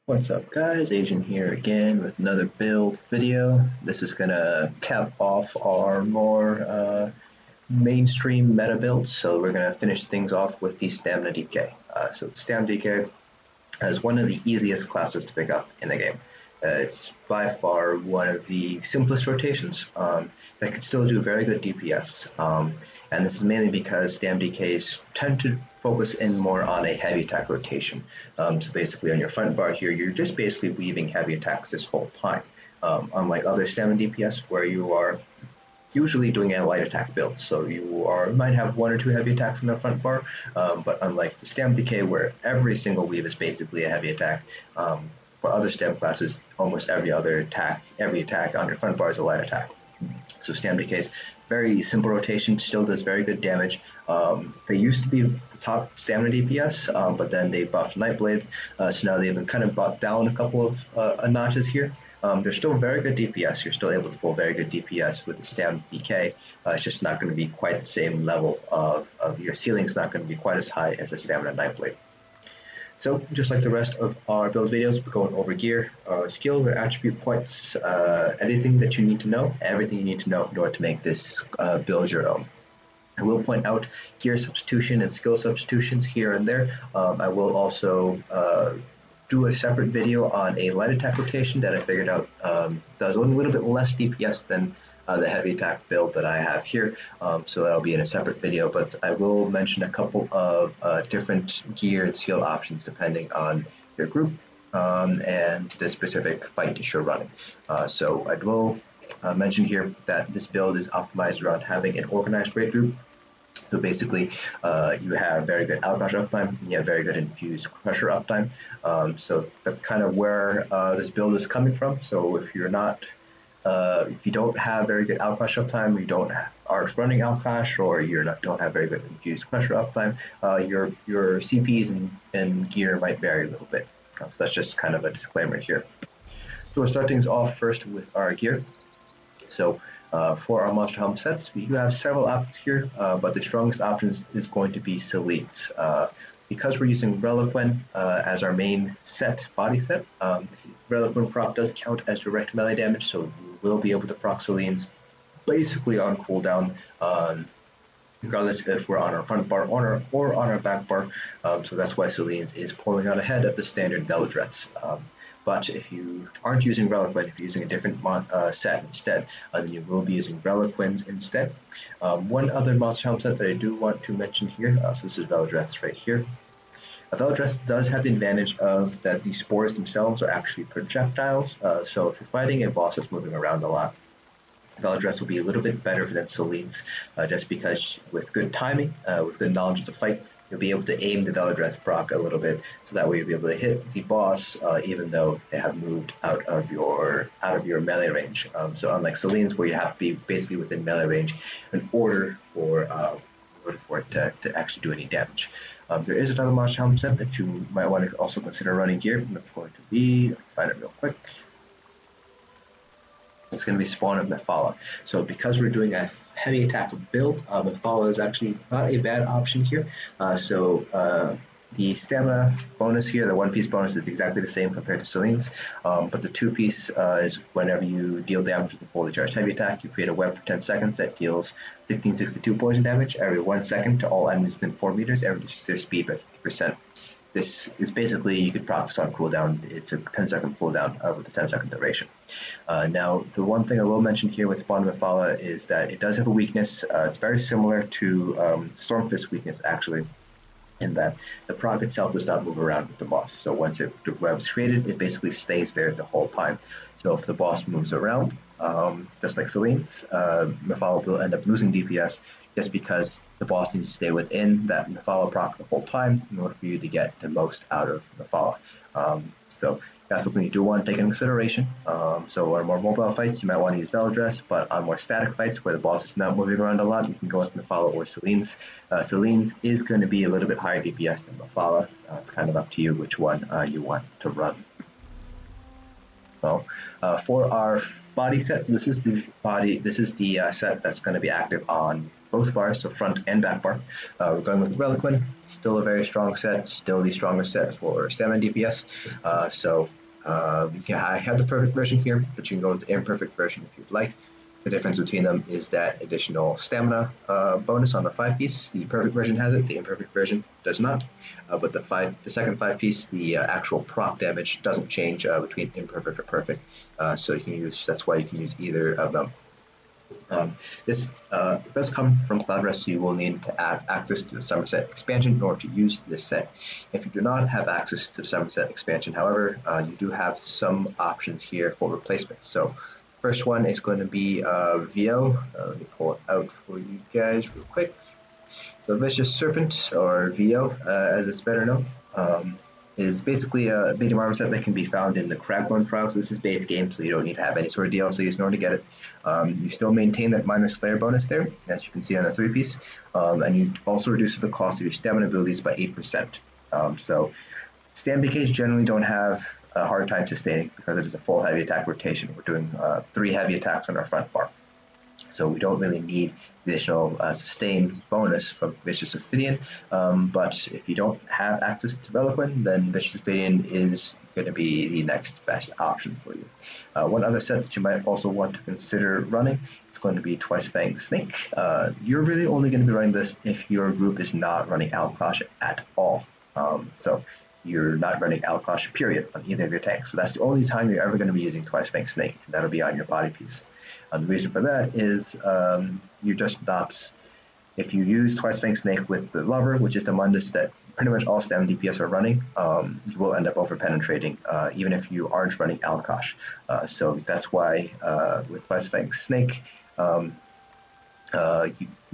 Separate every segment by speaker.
Speaker 1: What's up guys, Agent here again with another build video. This is gonna cap off our more mainstream meta builds, so we're gonna finish things off with the Stamina DK. So the Stamina DK is one of the easiest classes to pick up in the game. It's by far one of the simplest rotations that can still do very good DPS. And this is mainly because Stamina DKs tend to focus in more on a heavy attack rotation. So basically on your front bar here, you're just basically weaving heavy attacks this whole time. Unlike other Stamina DPS where you are usually doing a light attack build, so you might have one or two heavy attacks in the front bar, but unlike the Stamina DK where every single weave is basically a heavy attack, for other stem classes, almost every attack on your front bar is a light attack. So Stamina DK is very simple rotation, still does very good damage. They used to be the top Stamina DPS, but then they buffed Nightblades, so now they've been kind of brought down a couple of notches here. They're still very good DPS. You're still able to pull very good DPS with the Stamina DK. It's just not going to be quite the same level of your ceiling's not going to be quite as high as a Stamina Nightblade. So, just like the rest of our build videos, we're going over gear, skill or attribute points, anything that you need to know, everything you need to know in order to make this build your own. I will point out gear substitution and skill substitutions here and there. I will also do a separate video on a light attack rotation that I figured out does only a little bit less DPS than the heavy attack build that I have here, so that'll be in a separate video, but I will mention a couple of different gear and skill options depending on your group and the specific fight that you're running. So I will mention here that this build is optimized around having an organized raid group. So basically, you have very good Alkash uptime, and you have very good infused pressure uptime. So that's kind of where this build is coming from. So if you're not if you don't have very good Alkash uptime, you are running Alkash, or don't have very good infused pressure uptime, your CPs and gear might vary a little bit. So that's just kind of a disclaimer here. So we'll start things off first with our gear. So for our monster helmet sets, we do have several options here, but the strongest option is going to be Selene. Because we're using Relequen as our main body set, Relequen proc does count as direct melee damage, so we will be able to proc Selene's basically on cooldown, regardless if we're on our front bar or on our back bar. So that's why Selene's is pulling out ahead of the standard Velidreths. But if you aren't using Relequen, if you're using a different set instead, then you will be using Relequens instead. One other monster helmet set that I do want to mention here, so this is Velidreth's right here. Velidreth does have the advantage of that the spores themselves are actually projectiles, so if you're fighting a boss that's moving around a lot, Velidreth will be a little bit better than Selene's, just because with good timing, with good knowledge of the fight, you'll be able to aim the Velidreth proc a little bit, so that way you'll be able to hit the boss even though they have moved out of your melee range. So unlike Selene's, where you have to be basically within melee range in order for it to actually do any damage. There is another monster helmet set that you might want to also consider running here, and that's going to be, find it real quick. It's going to be Spawn of Mephala. So because we're doing a heavy attack build, Mephala is actually not a bad option here. The stamina bonus here, the one-piece bonus, is exactly the same compared to Selene's, but the two-piece is whenever you deal damage with a fully charged heavy attack, you create a web for 10 seconds that deals 1562 poison damage every 1 second to all enemies within 4 meters and reduces their speed by 50%. This is basically, you could practice on cooldown. It's a 10-second cooldown with a 10-second duration. Now, the one thing I will mention here with Spawn of Mephala is that it does have a weakness. It's very similar to Stormfist's weakness, actually, in that the proc itself does not move around with the boss. So once the web is created, it basically stays there the whole time. So if the boss moves around, just like Selene's, Mephala will end up losing DPS just because the boss needs to stay within that Mephala proc the whole time in order for you to get the most out of Mephala. So that's something you do want to take into consideration. So on more mobile fights, you might want to use Velidreth, but on more static fights where the boss is not moving around a lot, you can go with Mephala or Selene's. Selene's is going to be a little bit higher DPS than Mephala. It's kind of up to you which one you want to run. Well, for our body set, this is the set that's going to be active on both bars, so front and back bar. We're going with Relequen, still a very strong set, still the strongest set for stamina DPS. I have the perfect version here, but you can go with the imperfect version if you'd like. The difference between them is that additional stamina bonus on the 5-piece. The perfect version has it, the imperfect version does not. But the second 5-piece, the actual proc damage doesn't change between imperfect or perfect. So you can use, that's why you can use either of them. This does come from Cloud, so you will need to have access to the Somerset expansion in order to use this set. If you do not have access to the Somerset expansion, however, you do have some options here for replacements. So first one is going to be VO. Let me pull it out for you guys real quick. So Vicious Serpent, or VO as it's better known, is basically a medium armor set that can be found in the Kra'gh trial. So this is base game, so you don't need to have any sort of DLCs in order to get it. You still maintain that minor Slayer bonus there, as you can see on a 3-piece, and you also reduce the cost of your stamina abilities by 8%. So Stam BKs generally don't have a hard time sustaining because it is a full heavy attack rotation. We're doing 3 heavy attacks on our front bar. So we don't really need additional sustain bonus from Vicious Ophidian, but if you don't have access to Relequen, then Vicious Ophidian is going to be the next best option for you. One other set that you might also want to consider running is going to be Twice Fanged Snake. You're really only going to be running this if your group is not running Alclash at all. So you're not running Alclash period on either of your tanks. So that's the only time you're ever going to be using Twice Fanged Snake, and that'll be on your body piece. The reason for that is you're just not, if you use Twice Fanged Snake with the Lover, which is the Mundus that pretty much all stam DPS are running, you will end up over-penetrating, even if you aren't running Alclash. So that's why with Twice Fanged Snake,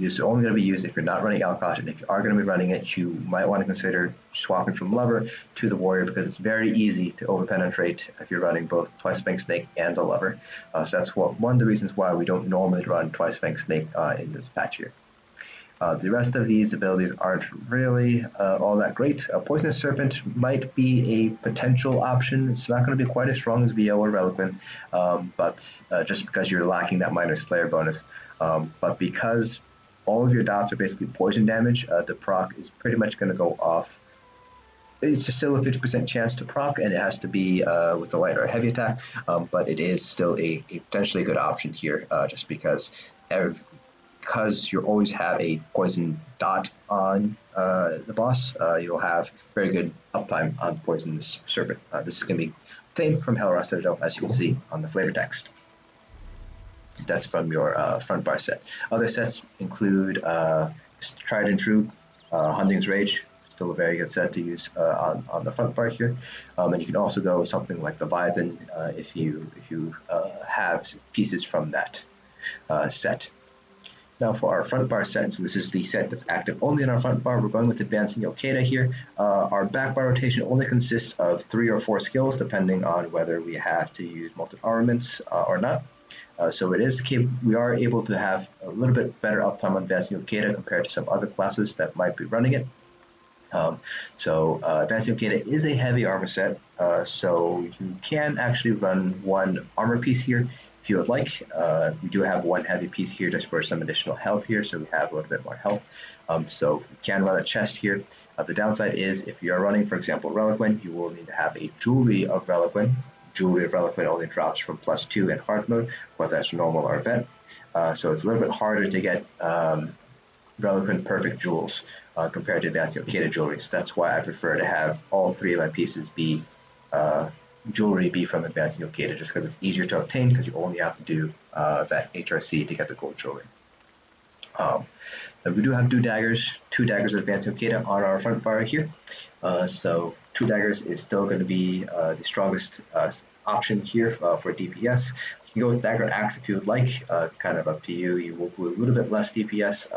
Speaker 1: it's only going to be used if you're not running Alclash, and if you are going to be running it, you might want to consider swapping from Lover to the Warrior, because it's very easy to over-penetrate if you're running both Twice Fanged Snake and the Lover. So that's one of the reasons why we don't normally run Twice Fanged Snake in this patch here. The rest of these abilities aren't really all that great. Poisonous Serpent might be a potential option. It's not going to be quite as strong as VO or Relequen, but just because you're lacking that minor Slayer bonus. But because all of your dots are basically poison damage, the proc is pretty much going to go off. It's still a 50% chance to proc, and it has to be with a light or a heavy attack, but it is still a potentially good option here, just because you always have a poison dot on the boss, you'll have very good uptime on Poisonous Serpent. This is going to be obtained from Hellra Citadel, as you can see on the flavor text. That's from your front bar set. Other sets include Tried and True, Hunting's Rage, still a very good set to use on the front bar here. And you can also go with something like Leviathan if you have pieces from that set. Now for our front bar set, so this is the set that's active only in our front bar. We're going with Advancing Yokeda here. Our back bar rotation only consists of 3 or 4 skills, depending on whether we have to use Molten Armaments or not. So we are able to have a little bit better uptime on Advancing Yokeda compared to some other classes that might be running it. Advancing Yokeda is a heavy armor set, so you can actually run 1 armor piece here if you would like. We do have 1 heavy piece here just for some additional health here, so we have a little bit more health. So you can run a chest here. The downside is if you are running, for example, Relequen, you will need to have a Jewelry of Relequen. Jewelry of Relequen only drops from +2 in hard mode, whether that's normal or event. So it's a little bit harder to get Relequen perfect jewels compared to Advancing Yokeda jewelry. So that's why I prefer to have all 3 of my pieces be jewelry be from Advancing Yokeda, just because it's easier to obtain, because you only have to do that HRC to get the gold jewelry. We do have 2 daggers of Advancing Yokeda on our front bar here. So 2 daggers is still going to be the strongest option here for DPS. You can go with Dagger Axe if you would like. It's kind of up to you. You will do a little bit less DPS.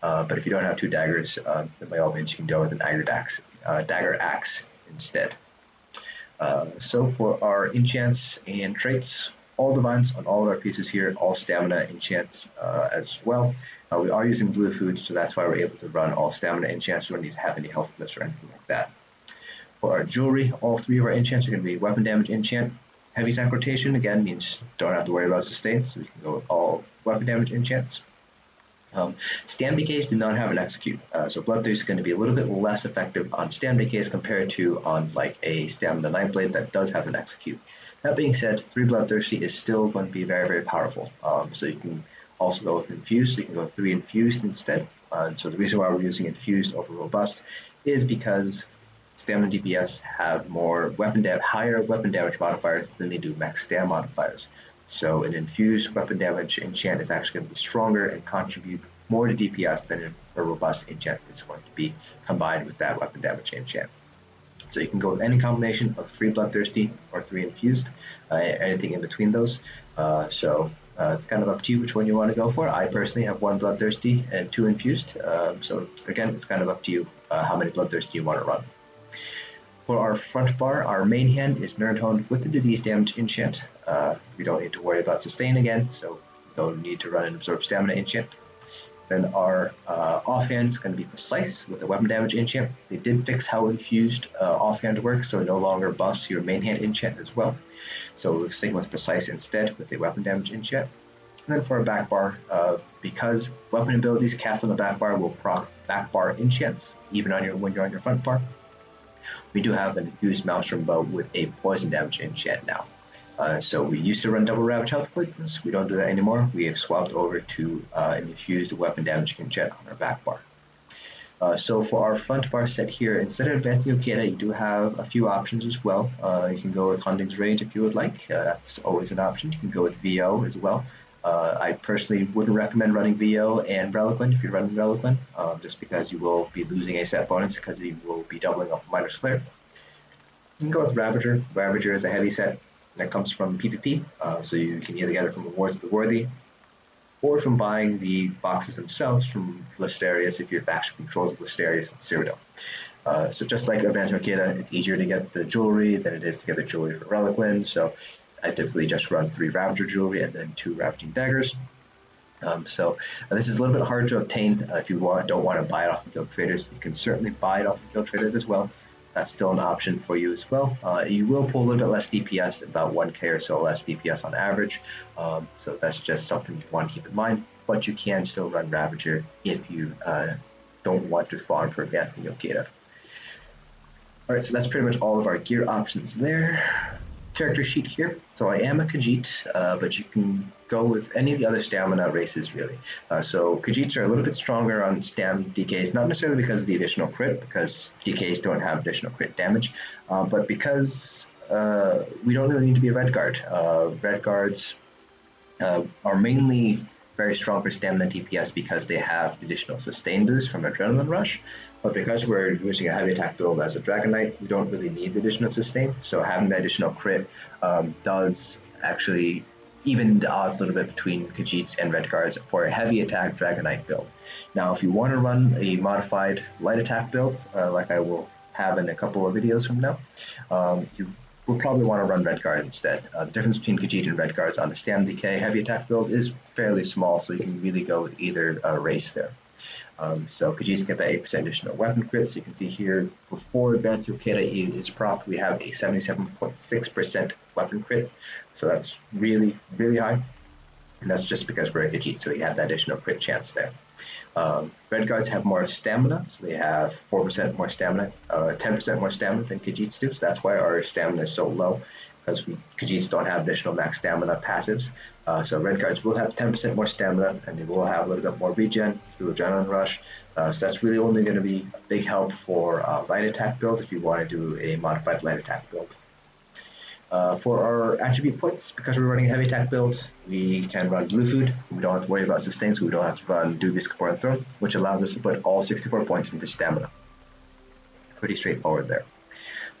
Speaker 1: But if you don't have 2 daggers, then by all means you can go with an Dagger Axe instead. So for our enchants and traits, all divines on all of our pieces here, all stamina enchants as well. We are using blue food, so that's why we're able to run all stamina enchants. We don't need to have any healthless or anything like that. For our jewelry, all 3 of our enchants are going to be weapon damage enchant, Heavy attack rotation again means don't have to worry about sustain, so we can go with all weapon damage enchants. Stamina decays do not have an execute, so Bloodthirsty is going to be a little bit less effective on stamina decays compared to on like a stamina Nightblade that does have an execute. That being said, 3 Bloodthirsty is still going to be very, very powerful. So you can also go with Infused, so you can go 3 Infused instead. So the reason why we're using Infused over Robust is because stamina DPS have higher weapon damage modifiers than they do max stam modifiers. So an infused weapon damage enchant is actually going to be stronger and contribute more to DPS than a robust enchant is going to be combined with that weapon damage enchant. So you can go with any combination of 3 Bloodthirsty or 3 Infused, anything in between those. It's kind of up to you which one you want to go for. I personally have 1 Bloodthirsty and 2 Infused. So again, it's kind of up to you how many Bloodthirsty you want to run. For our front bar, our main hand is nirn honed with the disease damage enchant. We don't need to worry about sustain again, so we don't need to run an absorb stamina enchant. Then our offhand is going to be precise with a weapon damage enchant. They did fix how infused offhand works, so it no longer buffs your main hand enchant as well. So we're sticking with precise instead with a weapon damage enchant. And then for our back bar, because weapon abilities cast on the back bar will proc back bar enchants, even on when you're on your front bar. We do have an infused Maelstrom Bow with a poison damage enchant now. So we used to run double ravage health poisons. We don't do that anymore. We have swapped over to an infused weapon damage enchant on our back bar. So for our front bar set here, instead of advancing Yokeda, you do have a few options as well. You can go with Hunting's Rage if you would like. That's always an option. You can go with VO as well. I personally wouldn't recommend running VO and Relequen if you're running Relequen, just because you will be losing a set bonus because you will be doubling up Minor Slayer. You can go with Ravager. Ravager is a heavy set that comes from PvP, so you can either get it from Rewards of the Worthy or from buying the boxes themselves from Listarius if your faction controls Listarius and Cyrodiil. So just like Advanced Yokeda, it's easier to get the jewelry than it is to get the jewelry for Relequen, so I typically just run 3 Ravager jewelry and then 2 Ravaging daggers. This is a little bit hard to obtain if you don't want to buy it off of guild traders. You can certainly buy it off of guild traders as well. That's still an option for you as well. You will pull a little bit less DPS, about 1k or so less DPS on average. So that's just something you want to keep in mind. But you can still run Ravager if you don't want to farm for advancing Yokeda. Alright, so that's pretty much all of our gear options there. Character sheet here. So I am a Khajiit, but you can go with any of the other stamina races really. So Khajiits are a little bit stronger on stam decays, not necessarily because of the additional crit, because decays don't have additional crit damage, but because we don't really need to be a red guard. Red guards are mainly very strong for stamina DPS because they have the additional sustain boost from Adrenaline Rush. But because we're using a heavy attack build as a Dragonknight, we don't really need the additional sustain. So having the additional crit does actually even the odds a little bit between Khajiits and Red Guards for a heavy attack Dragonknight build. Now, if you want to run a modified light attack build, like I will have in a couple of videos from now, you will probably want to run Red Guard instead. The difference between Khajiit and Red Guards on the stam decay heavy attack build is fairly small, so you can really go with either race there. So Khajiits get that 8% additional weapon crit. So you can see here, before Advanced Yokeda is proc, we have a 77.6% weapon crit. So that's really, really high. And that's just because we're a Khajiit, so you have that additional crit chance there. Red Guards have more stamina, so they have 4% more stamina, 10% more stamina than Khajiits do. So that's why our stamina is so low, because Khajiits don't have additional max stamina passives. So Red Guards will have 10% more stamina, and they will have a little bit more regen through Adrenaline Rush. So that's really only going to be a big help for light attack build if you want to do a modified light attack build. For our attribute points, because we're running a heavy attack build, we can run blue food. We don't have to worry about sustain, so we don't have to run Dubious Capor and Throne, which allows us to put all 64 points into stamina. Pretty straightforward there.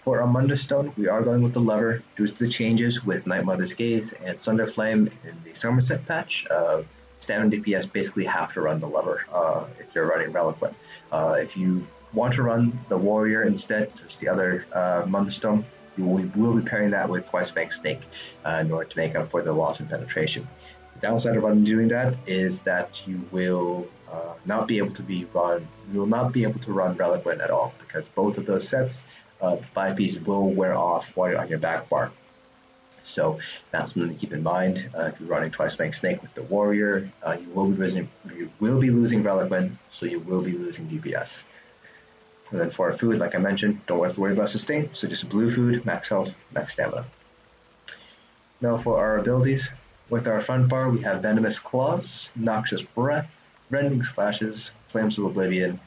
Speaker 1: For our Mundus Stone, we are going with the lever due to the changes with Night Mother's Gaze and Sunder Flame in the Somerset patch. Stamina DPS basically have to run the lever if you're running Relequen. If you want to run the Warrior instead, just the other Mundus Stone, we will be pairing that with Twice Fang Snake in order to make up for the loss in penetration. The downside of doing that is that you will not be able to run Relequen at all, because both of those sets, 5 pieces will wear off while you're on your back bar. So that's something to keep in mind. If you're running Twice Flank Snake with the Warrior, you will be losing Relequen, so you will be losing DPS. And then for our food, like I mentioned, don't have to worry about sustain, so just blue food, max health, max stamina. Now for our abilities, with our front bar we have Venomous Claws, Noxious Breath, Rending Slashes, Flames of Oblivion,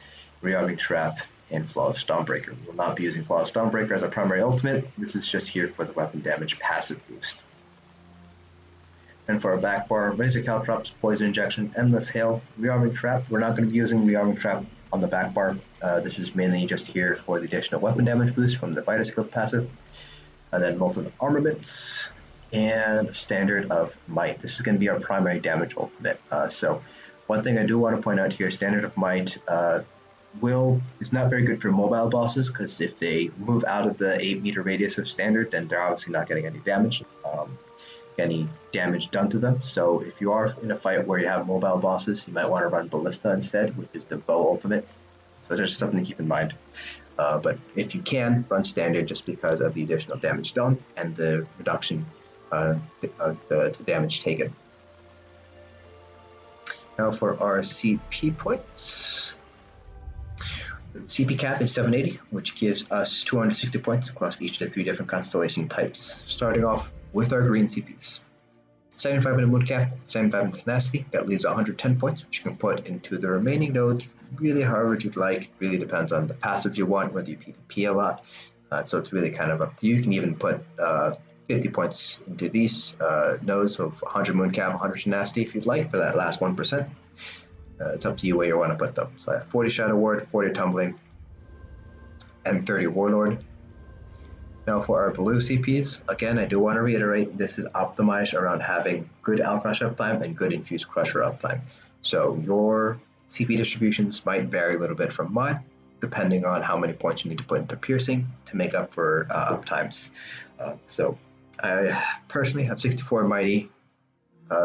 Speaker 1: Rearming Trap, and Flawless Dawnbreaker. We will not be using Flawless Dawnbreaker as our primary ultimate. This is just here for the weapon damage passive boost. And for our back bar, Razor Caltrops, Poison Injection, Endless Hail, Rearming Trap. We're not going to be using Rearming Trap on the back bar. This is mainly just here for the additional weapon damage boost from the Fighter Skill passive. And then Molten Armaments and Standard of Might. This is going to be our primary damage ultimate. So one thing I do want to point out here, Standard of Might is not very good for mobile bosses, because if they move out of the 8-meter radius of standard, then they're obviously not getting any damage done to them. So if you are in a fight where you have mobile bosses, you might want to run Ballista instead, which is the bow ultimate. So there's something to keep in mind. But if you can, run standard just because of the additional damage done and the reduction to damage taken. Now for our CP points. CP cap is 780, which gives us 260 points across each of the 3 different constellation types. Starting off with our green CPs. 75 in Moodcap, 75 in Tenacity, that leaves 110 points, which you can put into the remaining nodes, really however you'd like. It really depends on the passives you want, whether you PvP a lot, so it's really kind of up to you. You can even put 50 points into these nodes of 100 Moodcap, 100 Tenacity if you'd like, for that last 1%. It's up to you where you want to put them. So I have 40 Shadow Ward, 40 Tumbling, and 30 Warlord. Now for our blue CPs, again, I do want to reiterate, this is optimized around having good Alclash uptime and good Infused Crusher uptime. So your CP distributions might vary a little bit from mine, depending on how many points you need to put into piercing to make up for uptimes. So I personally have 64 Mighty,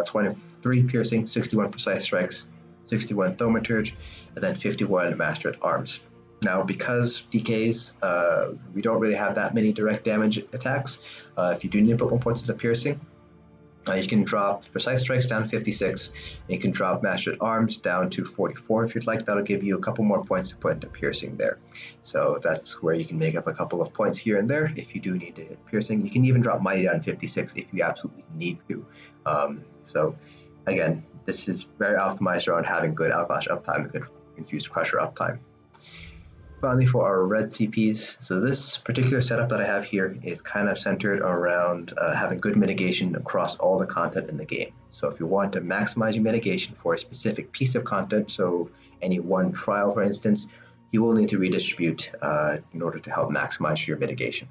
Speaker 1: 23 Piercing, 61 Precise Strikes, 61 Thaumaturge, and then 51 Master at Arms. Now, because DKs, we don't really have that many direct damage attacks. If you do need to put 1 point into piercing, you can drop Precise Strikes down to 56, and you can drop Master at Arms down to 44 if you'd like. That'll give you a couple more points to put into piercing there. So that's where you can make up a couple of points here and there if you do need to hit piercing. You can even drop Mighty down to 56 if you absolutely need to. So again, this is very optimized around having good Alclash uptime and good Infused Crusher uptime. Finally, for our red CPs, so this particular setup that I have here is kind of centered around having good mitigation across all the content in the game. So if you want to maximize your mitigation for a specific piece of content, so any one trial for instance, you will need to redistribute in order to help maximize your mitigation.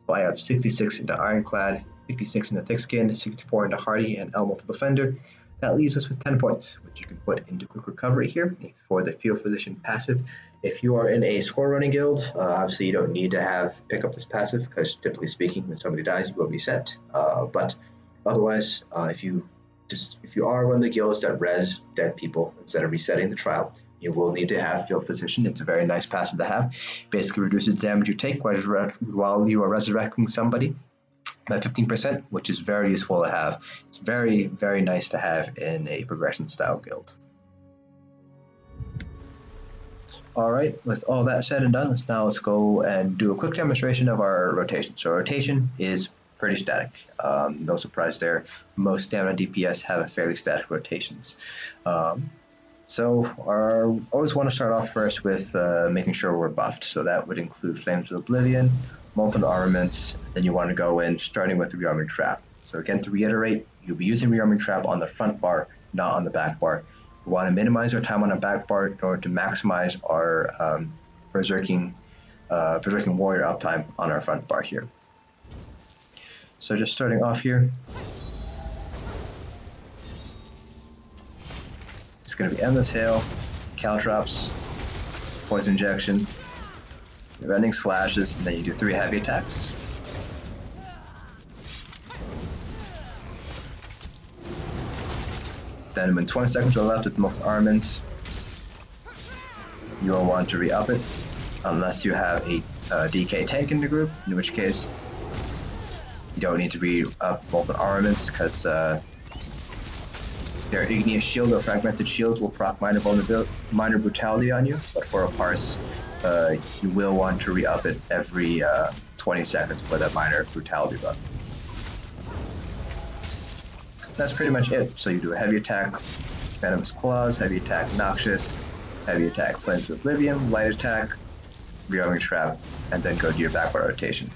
Speaker 1: So I have 66 into Ironclad, 56 into Thickskin, 64 into Hardy, and Elemental Defender. That leaves us with 10 points, which you can put into Quick Recovery here for the Field Physician passive. If you are in a score running guild, obviously you don't need to pick up this passive, because typically speaking, when somebody dies, you will reset. But otherwise, if you are one of the guilds that res dead people instead of resetting the trial, you will need to have Field Physician. It's a very nice passive to have. Basically reduces the damage you take while you are resurrecting somebody by 15%, which is very useful to have. It's very, very nice to have in a progression style guild. Alright, with all that said and done, let's go and do a quick demonstration of our rotation. So rotation is pretty static. No surprise there. Most stamina DPS have a fairly static rotations. So always want to start off first with making sure we're buffed. So that would include Flames of Oblivion, Molten Armaments, then you want to go in starting with the Rearming Trap. So again, to reiterate, you'll be using Rearming Trap on the front bar, not on the back bar. We want to minimize our time on the back bar in order to maximize our Berserking Warrior uptime on our front bar here. So just starting off here, it's going to be Endless Hail, Caltrops, Poison Injection, Rending Slashes, and then you do 3 heavy attacks. Then when 20 seconds are left with Molten Armaments, you will want to re-up it, unless you have a DK tank in the group, in which case You don't need to be up Molten Armaments because their Igneous Shield or Fragmented Shield will proc minor Brutality on you, but for a Parse, you will want to re-up it every 20 seconds for that minor Brutality buff. That's pretty much it. So you do a heavy attack, Venomous Claws, heavy attack, Noxious, heavy attack, Flames of Oblivion, light attack, Rearming Trap, and then go to your backward rotation.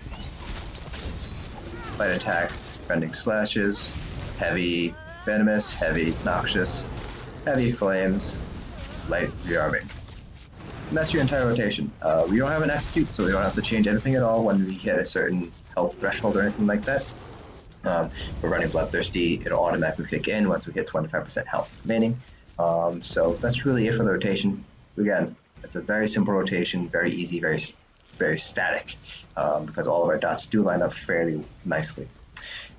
Speaker 1: Light attack, Rending Slashes, heavy Venomous, heavy Noxious, heavy Flames, light Rearming. And that's your entire rotation. We don't have an execute, so we don't have to change anything at all when we hit a certain health threshold or anything like that. We're running Bloodthirsty, it'll automatically kick in once we hit 25% health remaining. So that's really it for the rotation. Again, it's a very simple rotation, very easy, very static, because all of our dots do line up fairly nicely.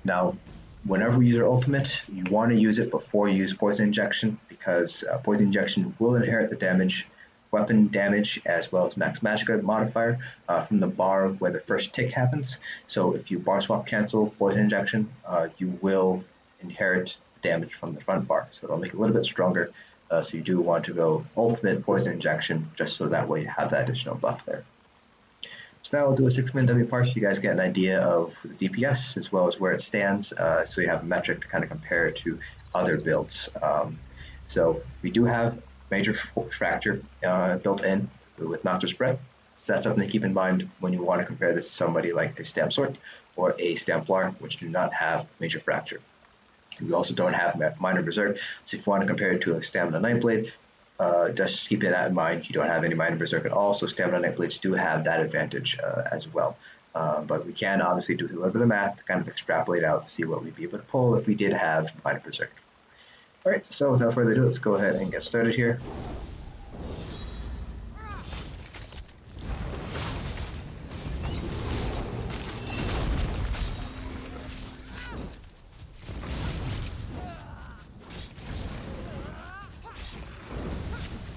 Speaker 1: Now, whenever we use our ultimate, you want to use it before you use Poison Injection, because Poison Injection will inherit the damage, weapon damage, as well as max magic modifier from the bar where the first tick happens. So if you bar swap cancel Poison Injection, you will inherit the damage from the front bar. So it'll make it a little bit stronger. So you do want to go ultimate Poison Injection, just so that way you have that additional buff there. So now we'll do a 6-minute W parse so you guys get an idea of the DPS as well as where it stands, so you have a metric to kind of compare to other builds. So we do have Major Fracture built in with Noxious Breath, so that's something to keep in mind when you want to compare this to somebody like a Stamp Sword or a Stamplar, which do not have Major Fracture. We also don't have Minor Berserk, so if you want to compare it to a Stamina Nightblade, just keep that in mind. You don't have any Minor Berserk at all, so Stamina Nightblades do have that advantage as well. But we can obviously do a little bit of math to kind of extrapolate out to see what we'd be able to pull if we did have Minor Berserk. Alright, so without further ado, let's go ahead and get started here.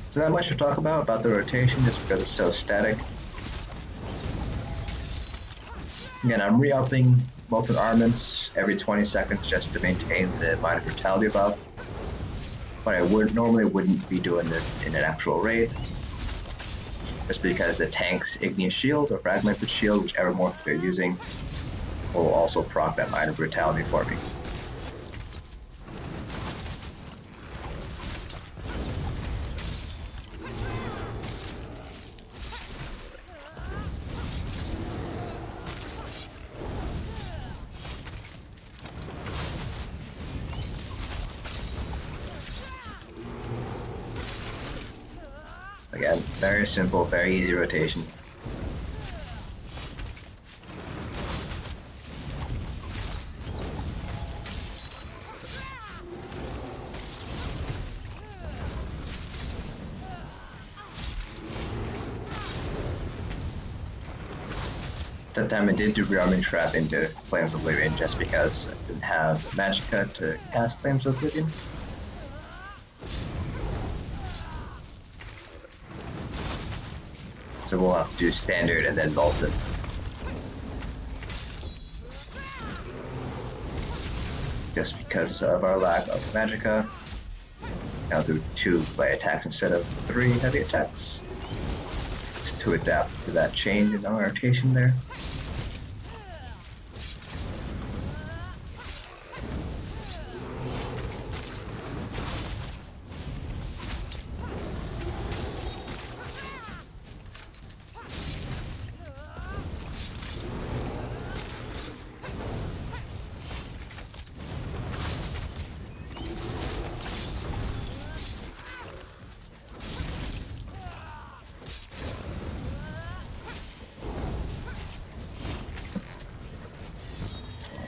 Speaker 1: So not much to talk about the rotation, just because it's so static. Again, I'm re-upping Molten Armaments every 20 seconds just to maintain the minor brutality buff. But I normally wouldn't be doing this in an actual raid, just because the tank's Igneous Shield or Fragmented Shield, whichever morph they're using, will also proc that minor brutality for me. Again, very simple, very easy rotation. That time I did do Rearming Trap into Flames of Oblivion just because I didn't have Magicka to cast Flames of Oblivion. So we'll have to do Standard and then Molten. Just because of our lack of Magicka. I'll do 2 play attacks instead of 3 heavy attacks. Just to adapt to that change in our rotation there.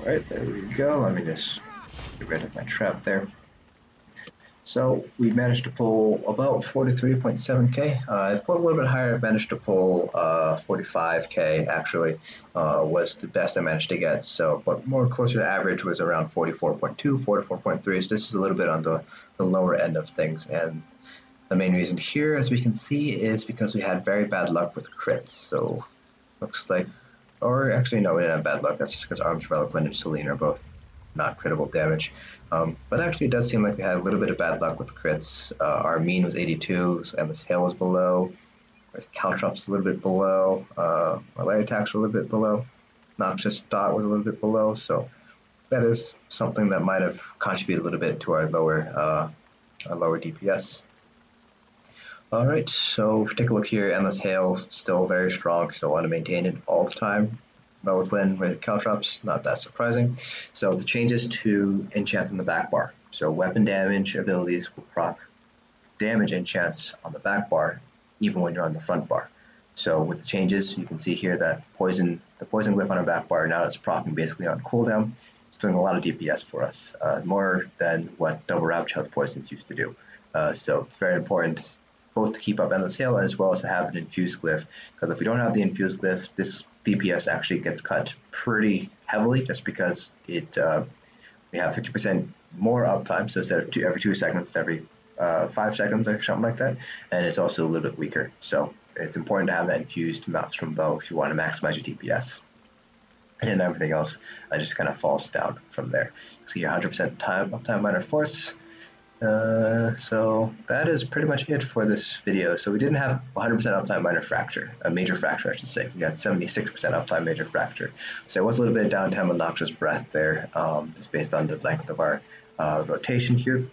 Speaker 1: Alright, there we go. Let me just get rid of my trap there. So we managed to pull about 43.7k. I've pulled a little bit higher. I've managed to pull 45k actually, was the best I managed to get. So, but more closer to average was around 44.2, 44.3. So this is a little bit on the lower end of things. And the main reason here, as we can see, is because we had very bad luck with crits. So looks like Or actually, no, we didn't have bad luck. That's just because Arms, Relequen, and Selene are both not critical damage. But actually, it does seem like we had a little bit of bad luck with crits. Our mean was 82, so Endless Hail was below. Caltrops was a little bit below. Our light attacks were a little bit below. Noxious dot was a little bit below. So that is something that might have contributed a little bit to our lower DPS. Alright, so if we take a look here, Endless Hail still very strong, still want to maintain it all the time. Relequen with Caltrops, not that surprising. So the changes to enchant on the back bar. So weapon damage abilities will proc damage enchants on the back bar, even when you're on the front bar. So with the changes, you can see here that the poison glyph on our back bar, now it's proccing basically on cooldown. It's doing a lot of DPS for us, more than what double Ravage Health poisons used to do. So it's very important both to keep up Endless Hail as well as to have an infused glyph, because if we don't have the infused glyph, this DPS actually gets cut pretty heavily just because we have 50% more uptime, so instead of every 2 seconds, every 5 seconds or something like that, and it's also a little bit weaker. So it's important to have that infused Maelstrom Bow if you want to maximize your DPS. And then everything else just kind of falls down from there. So your 100% uptime minor force. So that is pretty much it for this video. So we didn't have 100% uptime minor fracture, a major fracture I should say. We got 76% uptime major fracture. So there was a little bit of downtime on Noxious Breath there, just based on the length of our rotation here.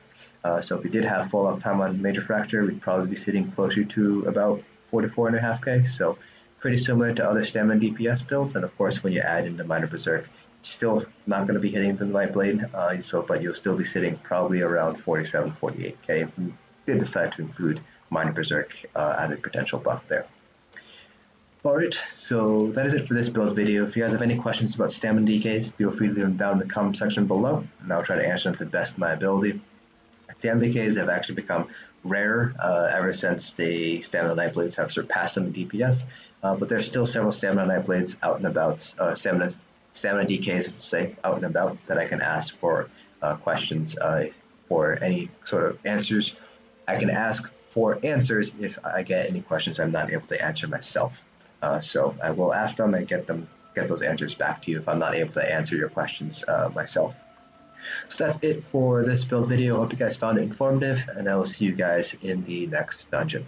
Speaker 1: So if we did have full uptime on major fracture, we'd probably be sitting closer to about 44.5k. So pretty similar to other stamina DPS builds. And of course, when you add in the minor berserk, still not going to be hitting the light blade, but you'll still be sitting probably around 47, 48k if you did decide to include minor berserk as a potential buff there. Alright, so that is it for this build video. If you guys have any questions about stamina DKs, feel free to leave them down in the comment section below, and I'll try to answer them to the best of my ability. Stamina DKs have actually become rarer ever since the Stamina Nightblades have surpassed them in DPS, but there's still several Stamina Nightblades out and about, Stamina DKs, I should say, out and about that I can ask for questions for any sort of answers. I can ask for answers if I get any questions I'm not able to answer myself. So I will ask them and get those answers back to you if I'm not able to answer your questions myself. So that's it for this build video. Hope you guys found it informative, and I will see you guys in the next dungeon.